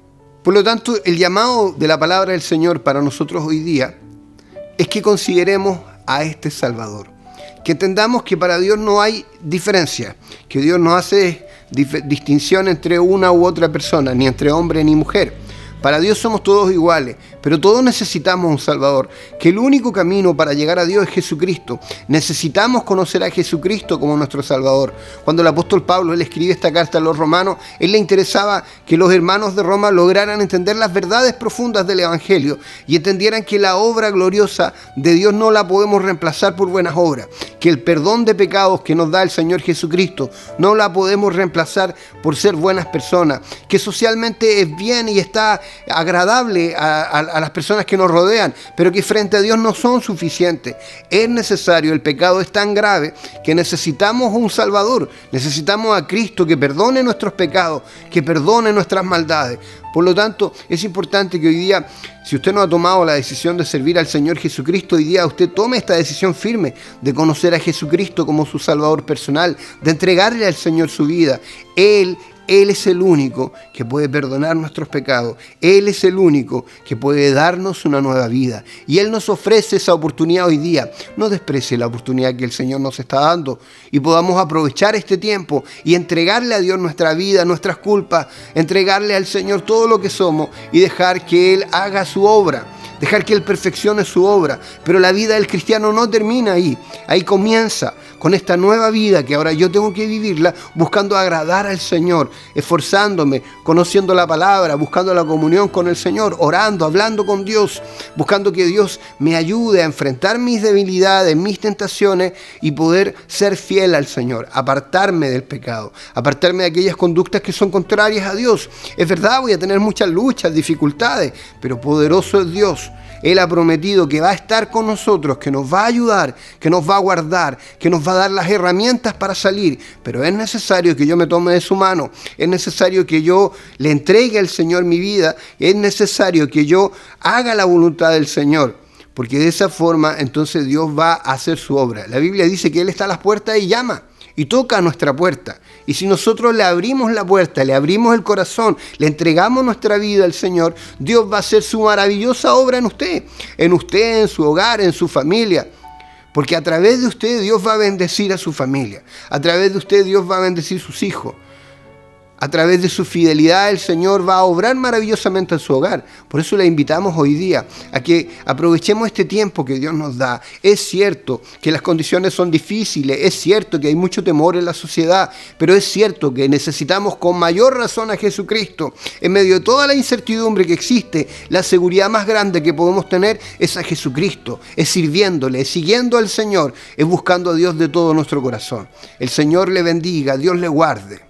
Por lo tanto, el llamado de la palabra del Señor para nosotros hoy día es que consideremos a este Salvador, que entendamos que para Dios no hay diferencia, que Dios no hace distinción entre una u otra persona, ni entre hombre ni mujer. Para Dios somos todos iguales, pero todos necesitamos un Salvador, que el único camino para llegar a Dios es Jesucristo. Necesitamos conocer a Jesucristo como nuestro Salvador. Cuando el apóstol Pablo él escribe esta carta a los romanos, él le interesaba que los hermanos de Roma lograran entender las verdades profundas del Evangelio y entendieran que la obra gloriosa de Dios no la podemos reemplazar por buenas obras, que el perdón de pecados que nos da el Señor Jesucristo no la podemos reemplazar por ser buenas personas, que socialmente es bien y está agradable a las personas que nos rodean, pero que frente a Dios no son suficientes. Es necesario, el pecado es tan grave que necesitamos un Salvador, necesitamos a Cristo que perdone nuestros pecados, que perdone nuestras maldades. Por lo tanto, es importante que hoy día, si usted no ha tomado la decisión de servir al Señor Jesucristo, hoy día usted tome esta decisión firme de conocer a Jesucristo como su Salvador personal, de entregarle al Señor su vida. Él es el único que puede perdonar nuestros pecados. Él es el único que puede darnos una nueva vida. Y Él nos ofrece esa oportunidad hoy día. No desprecie la oportunidad que el Señor nos está dando y podamos aprovechar este tiempo y entregarle a Dios nuestra vida, nuestras culpas, entregarle al Señor todo lo que somos y dejar que Él haga su obra. Dejar que Él perfeccione su obra. Pero la vida del cristiano no termina ahí. Ahí comienza con esta nueva vida que ahora yo tengo que vivirla buscando agradar al Señor, esforzándome, conociendo la palabra, buscando la comunión con el Señor, orando, hablando con Dios, buscando que Dios me ayude a enfrentar mis debilidades, mis tentaciones y poder ser fiel al Señor, apartarme del pecado, apartarme de aquellas conductas que son contrarias a Dios. Es verdad, voy a tener muchas luchas, dificultades, pero poderoso es Dios. Él ha prometido que va a estar con nosotros, que nos va a ayudar, que nos va a guardar, que nos va a dar las herramientas para salir. Pero es necesario que yo me tome de su mano, es necesario que yo le entregue al Señor mi vida, es necesario que yo haga la voluntad del Señor. Porque de esa forma entonces Dios va a hacer su obra. La Biblia dice que Él está a las puertas y llama. Y toca a nuestra puerta. Y si nosotros le abrimos la puerta, le abrimos el corazón, le entregamos nuestra vida al Señor, Dios va a hacer su maravillosa obra en usted, en su hogar, en su familia. Porque a través de usted Dios va a bendecir a su familia. A través de usted Dios va a bendecir a sus hijos. A través de su fidelidad el Señor va a obrar maravillosamente en su hogar. Por eso le invitamos hoy día a que aprovechemos este tiempo que Dios nos da. Es cierto que las condiciones son difíciles, es cierto que hay mucho temor en la sociedad, pero es cierto que necesitamos con mayor razón a Jesucristo. En medio de toda la incertidumbre que existe, la seguridad más grande que podemos tener es a Jesucristo, es sirviéndole, es siguiendo al Señor, es buscando a Dios de todo nuestro corazón. El Señor le bendiga, Dios le guarde.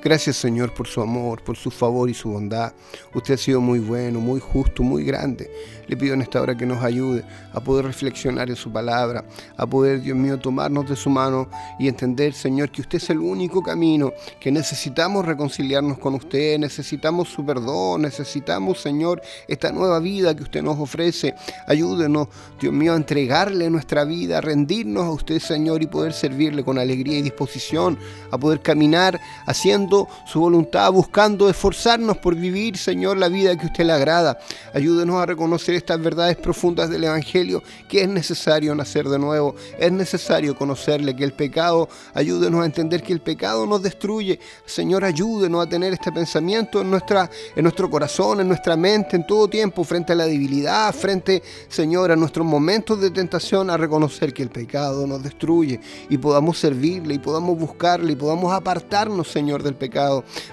Gracias, Señor, por su amor, por su favor y su bondad. Usted ha sido muy bueno, muy justo, muy grande. Le pido en esta hora que nos ayude a poder reflexionar en su palabra, a poder, Dios mío, tomarnos de su mano y entender, Señor, que usted es el único camino, que necesitamos reconciliarnos con usted, necesitamos su perdón, necesitamos, Señor, esta nueva vida que usted nos ofrece. Ayúdenos, Dios mío, a entregarle nuestra vida, a rendirnos a usted, Señor, y poder servirle con alegría y disposición, a poder caminar haciendo su voluntad, buscando esforzarnos por vivir, Señor, la vida que a usted le agrada. Ayúdenos a reconocer estas verdades profundas del Evangelio, que es necesario nacer de nuevo, es necesario conocerle, que el pecado, ayúdenos a entender que el pecado nos destruye. Señor, ayúdenos a tener este pensamiento en nuestro corazón, en nuestra mente, en todo tiempo, frente a la debilidad, frente, Señor, a nuestros momentos de tentación, a reconocer que el pecado nos destruye y podamos servirle y podamos buscarle y podamos apartarnos, Señor, del pecado.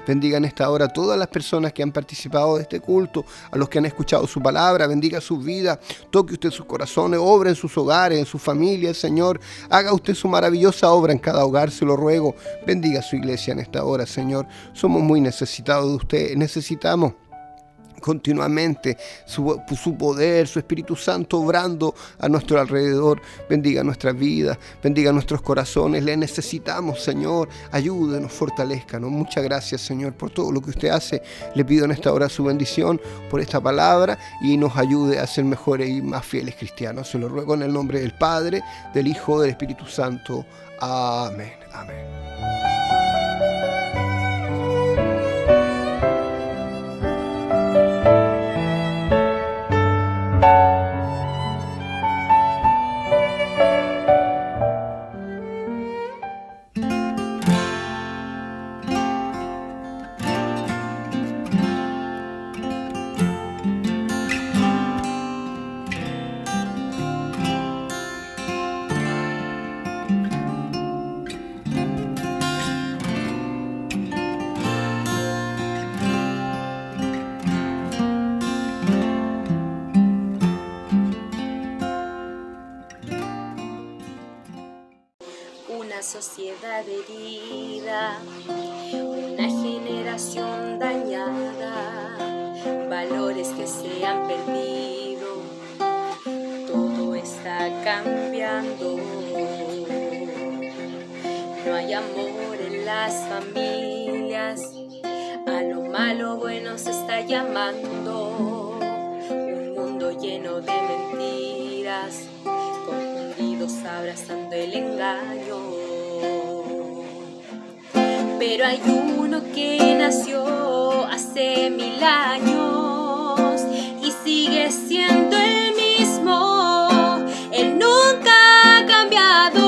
Bendiga en esta hora a todas las personas que han participado de este culto, a los que han escuchado su palabra, bendiga sus vidas, toque usted sus corazones, obra en sus hogares, en sus familias, Señor, haga usted su maravillosa obra en cada hogar, se lo ruego. Bendiga su iglesia en esta hora, Señor, somos muy necesitados de usted, necesitamos continuamente su poder, su Espíritu Santo obrando a nuestro alrededor. Bendiga nuestras vidas, bendiga nuestros corazones. Le necesitamos, Señor. Ayúdenos, fortalezcanos. Muchas gracias, Señor, por todo lo que usted hace. Le pido en esta hora su bendición por esta palabra y nos ayude a ser mejores y más fieles cristianos. Se lo ruego en el nombre del Padre, del Hijo, del Espíritu Santo. Amén. Amén. Una sociedad herida, una generación dañada, valores que se han perdido, todo está cambiando. No hay amor en las familias, a lo malo bueno se está llamando. Un mundo lleno de mentiras, confundidos abrazando el engaño. Pero hay uno que nació hace 1000 años y sigue siendo el mismo. Él nunca ha cambiado.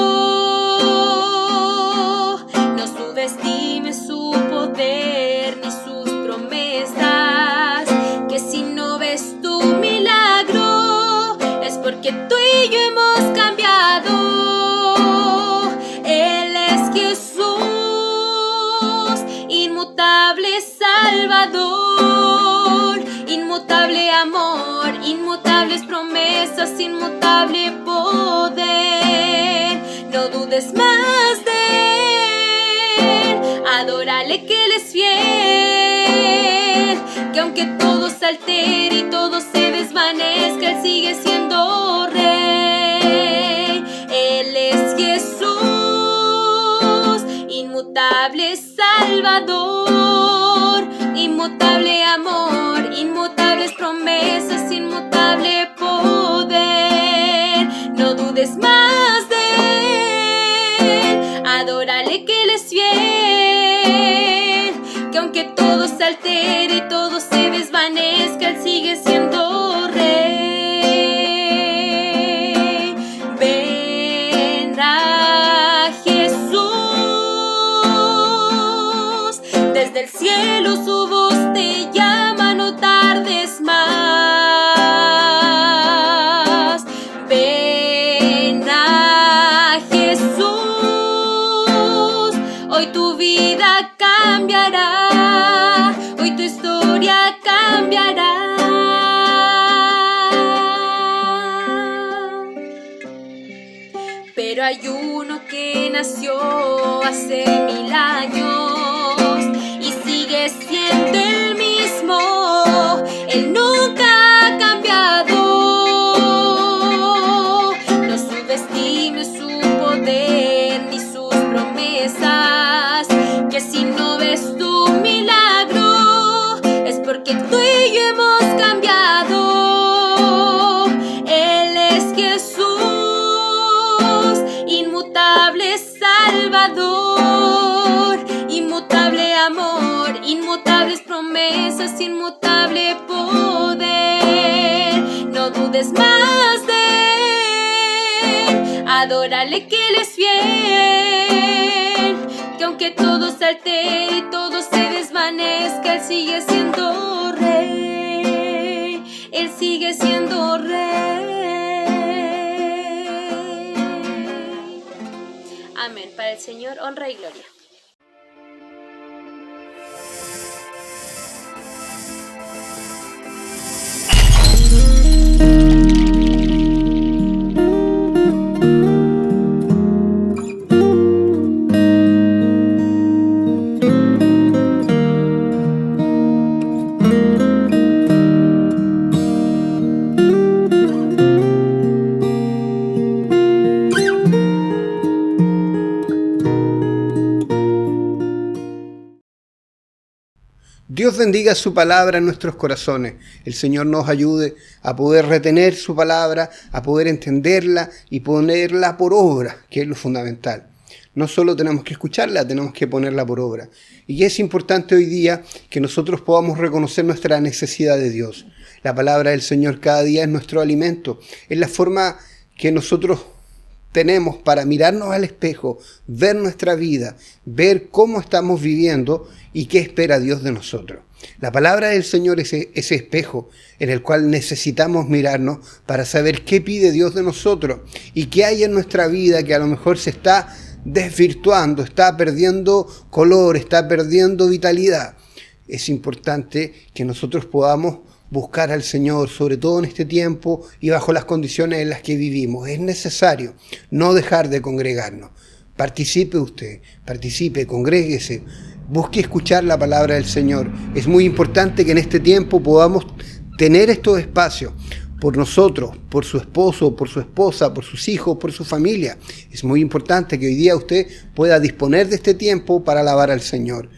No subestime su poder ni sus promesas, que si no ves tu milagro es porque tú y yo hemos cambiado. Él es Jesús, inmutable Salvador, inmutable amor, inmutables promesas, inmutable poder. No dudes más de Él, adórale que Él es fiel, que aunque todo se altere y todo se desvanezca, Él sigue siendo Rey. Él es Jesús, inmutable Salvador, inmutable amor, inmutables promesas, inmutable poder. No dudes más de Él, adórale que Él es fiel, que aunque todo se altere y todo se desvanezca, Él sigue siendo Rey. Ven a Jesús, desde el cielo su voz te llama, no tardes más. Ven a Jesús, hoy tu vida cambiará, hoy tu historia cambiará. Pero hay uno que nació hace 1000 años y sigue siendo el mismo. Él nunca ha cambiado. No subestimes su poder ni sus promesas, que si no ves tu milagro es porque tú y yo hemos cambiado. Él es Jesús, inmutable Salvador, inmutable amor, inmutables promesas, inmutable poder. No dudes más de Él, adórale que Él es fiel, que aunque todo se altere y todo se desvanezca, Él sigue siendo Rey. Él sigue siendo Rey. Amén. Para el Señor, honra y gloria. Dios bendiga su palabra en nuestros corazones. El Señor nos ayude a poder retener su palabra, a poder entenderla y ponerla por obra, que es lo fundamental. No solo tenemos que escucharla, tenemos que ponerla por obra. Y es importante hoy día que nosotros podamos reconocer nuestra necesidad de Dios. La palabra del Señor cada día es nuestro alimento. Es la forma que nosotros tenemos para mirarnos al espejo, ver nuestra vida, ver cómo estamos viviendo y qué espera Dios de nosotros. La palabra del Señor es ese espejo en el cual necesitamos mirarnos para saber qué pide Dios de nosotros y qué hay en nuestra vida que a lo mejor se está desvirtuando, está perdiendo color, está perdiendo vitalidad. Es importante que nosotros podamos buscar al Señor, sobre todo en este tiempo y bajo las condiciones en las que vivimos. Es necesario no dejar de congregarnos. Participe usted, participe, congréguese, busque escuchar la palabra del Señor. Es muy importante que en este tiempo podamos tener estos espacios por nosotros, por su esposo, por su esposa, por sus hijos, por su familia. Es muy importante que hoy día usted pueda disponer de este tiempo para alabar al Señor.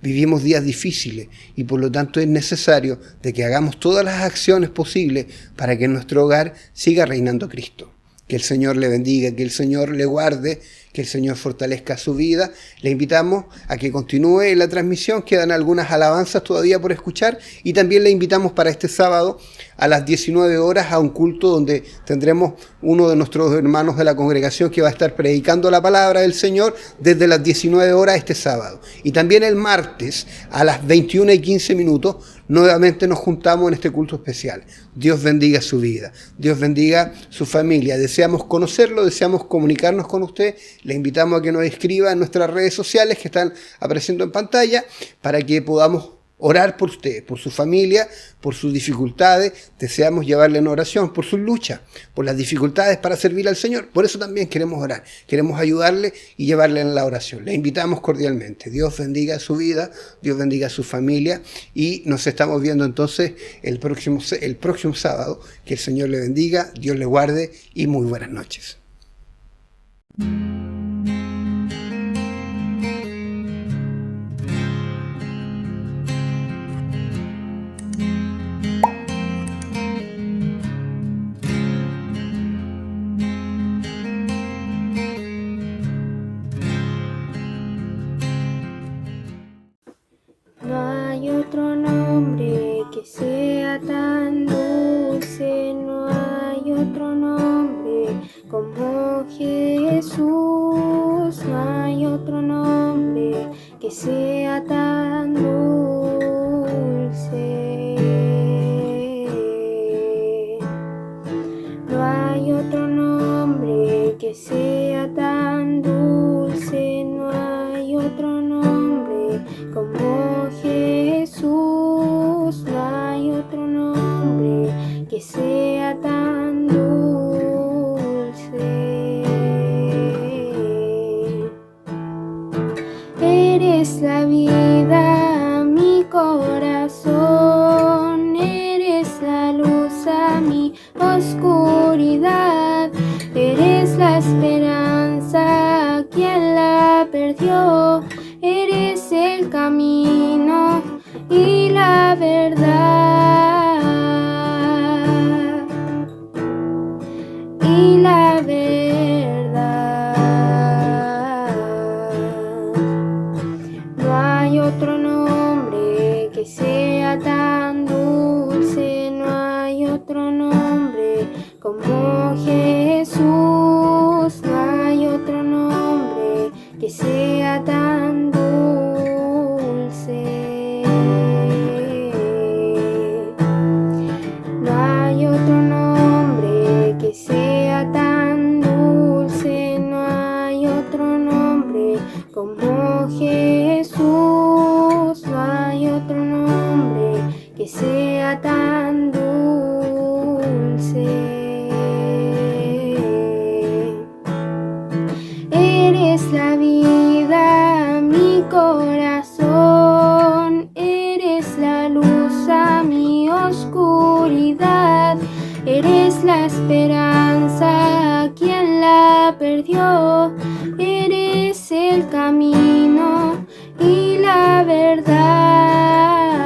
Vivimos días difíciles y por lo tanto es necesario de que hagamos todas las acciones posibles para que en nuestro hogar siga reinando Cristo. Que el Señor le bendiga, que el Señor le guarde, que el Señor fortalezca su vida. Le invitamos a que continúe la transmisión, quedan algunas alabanzas todavía por escuchar y también le invitamos para este sábado a las 19 horas a un culto donde tendremos uno de nuestros hermanos de la congregación que va a estar predicando la palabra del Señor desde las 19 horas este sábado. Y también el martes a las 21:15 nuevamente nos juntamos en este culto especial. Dios bendiga su vida, Dios bendiga su familia. Deseamos conocerlo, deseamos comunicarnos con usted. Le invitamos a que nos escriba en nuestras redes sociales que están apareciendo en pantalla para que podamos orar por usted, por su familia, por sus dificultades. Deseamos llevarle en oración por sus luchas, por las dificultades para servir al Señor. Por eso también queremos orar, queremos ayudarle y llevarle en la oración. Le invitamos cordialmente. Dios bendiga su vida, Dios bendiga su familia y nos estamos viendo entonces el próximo sábado. Que el Señor le bendiga, Dios le guarde y muy buenas noches. No hay otro nombre que sea tan dulce, no hay otro nombre como Jesús, no hay otro nombre que sea tan dulce, no hay otro nombre que sea tan dulce, no hay otro nombre como Jesús, no hay otro nombre que sea tan dulce. Eres la vida a mi corazón, eres la luz a mi oscuridad, eres la esperanza a quien la perdió, eres el camino y la verdad, y la verdad. No hay otro nombre que sea tan dulce, no hay otro nombre como Jesús, no hay otro nombre que sea tan dulce. No hay otro nombre que sea tan dulce, no hay otro nombre como Jesús, no hay otro nombre que sea tan dulce. Eres la vida a mi corazón, eres la luz a mi oscuridad, eres la esperanza a quien la perdió, eres el camino y la verdad.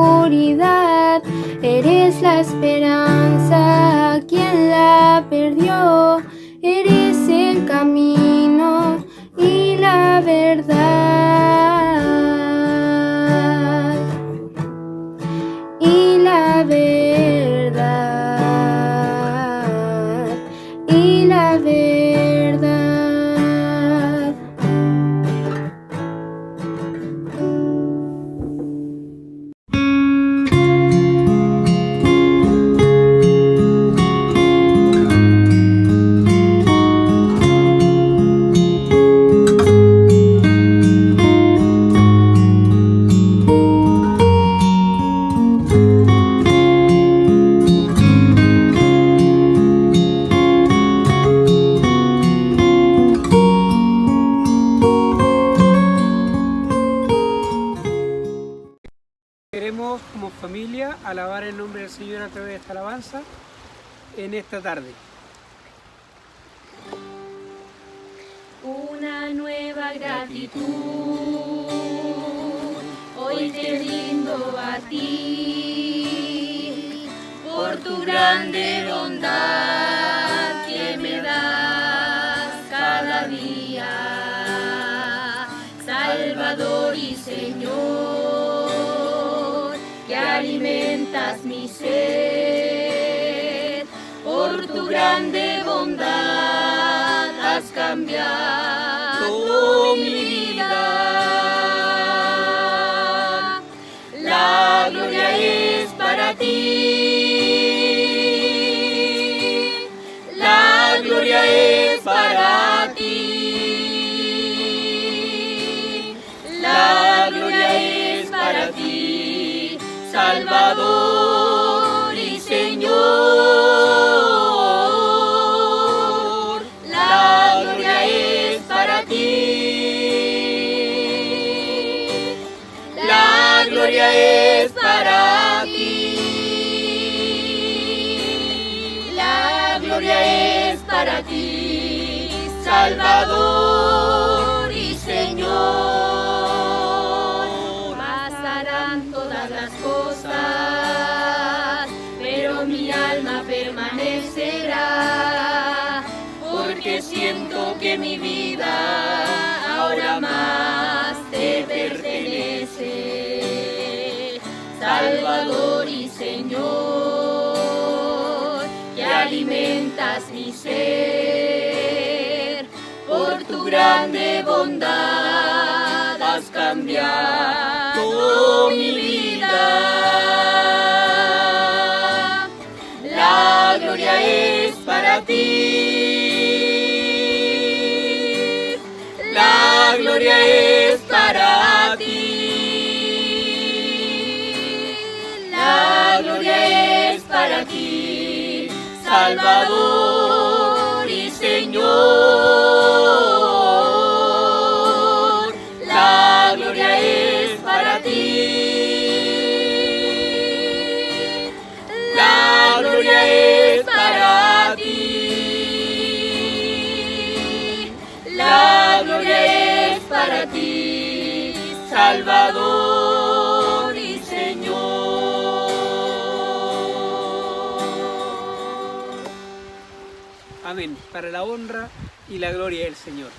oscuridad, eres la esperanza, quien la perdió, eres el camino y la verdad, y la verdad, y la verdad. Queremos como familia alabar el nombre del Señor a través de esta alabanza en esta tarde. Una nueva gratitud, hoy te rindo a ti, por tu grande bondad que me das cada día, Salvador y Señor, que alimentas mi sed, por tu grande bondad has cambiado mi vida. La gloria es para ti, la gloria es para ti, la gloria es para ti, Salvador y Señor. La gloria es para ti, la gloria es para ti, la gloria es para ti, Salvador y Señor. Pasarán todas las cosas, pero mi alma permanecerá, porque siento que mi vida ahora más te pertenece, Salvador y Señor, que alimentas mi ser, por tu grande bondad has cambiado mi vida. La gloria es para ti, la gloria es para ti, la gloria es para ti, Salvador y Señor. La gloria es para ti, la gloria es para ti, la gloria es para ti, Salvador y Señor. Amén. Para la honra y la gloria del Señor.